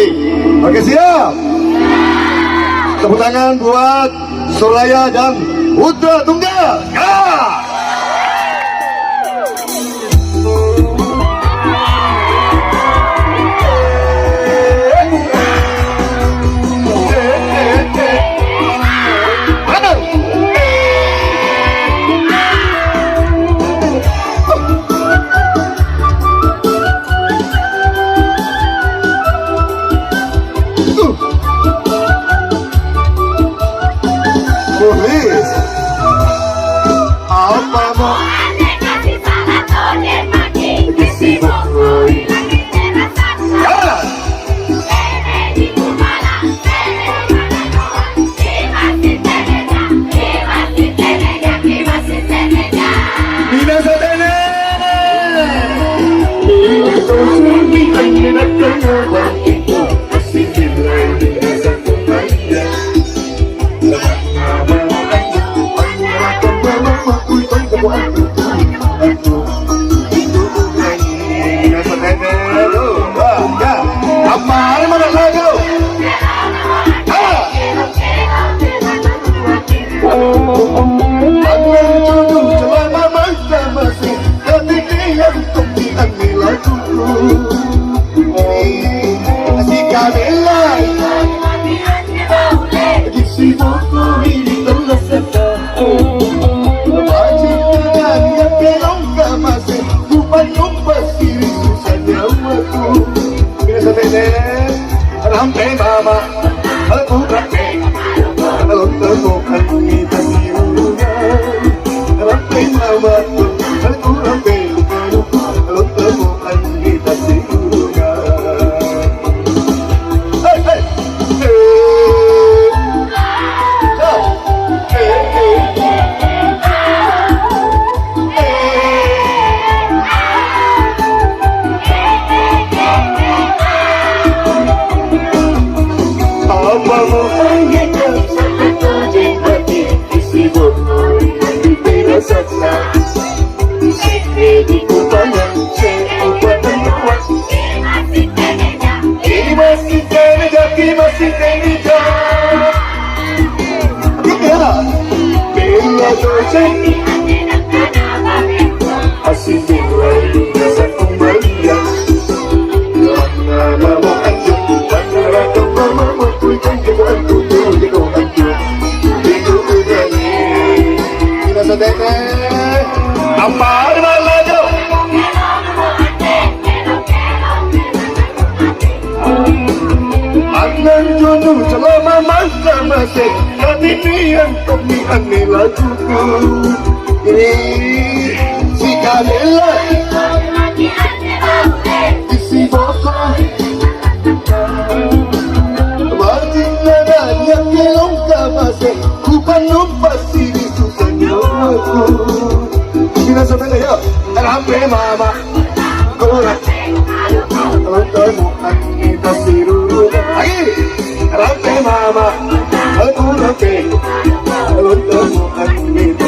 Baik, oke siap. Tepuk tangan buat Soraya dan Putra Tunggal. Ya. Tulis apa mau sampai mama aku rapi kalau temukan kita siungan sampai mama aku rapi kalau temukan kita siungan hey hey así te duele esa compañía mama anjo para como mama tu canto anjo tu digo anjo digo udani kita sedene apa lagi angan jodoh selama masa masih hati yang kami aneh lakuku ini si Kamila isi bokong Martin nadanya kelong kamase kupan numpas sini susahnya aku kita sampai ya sampai mama kurang kalau temukan kita siru lagi sampai mama aku sampai kalau temukan kita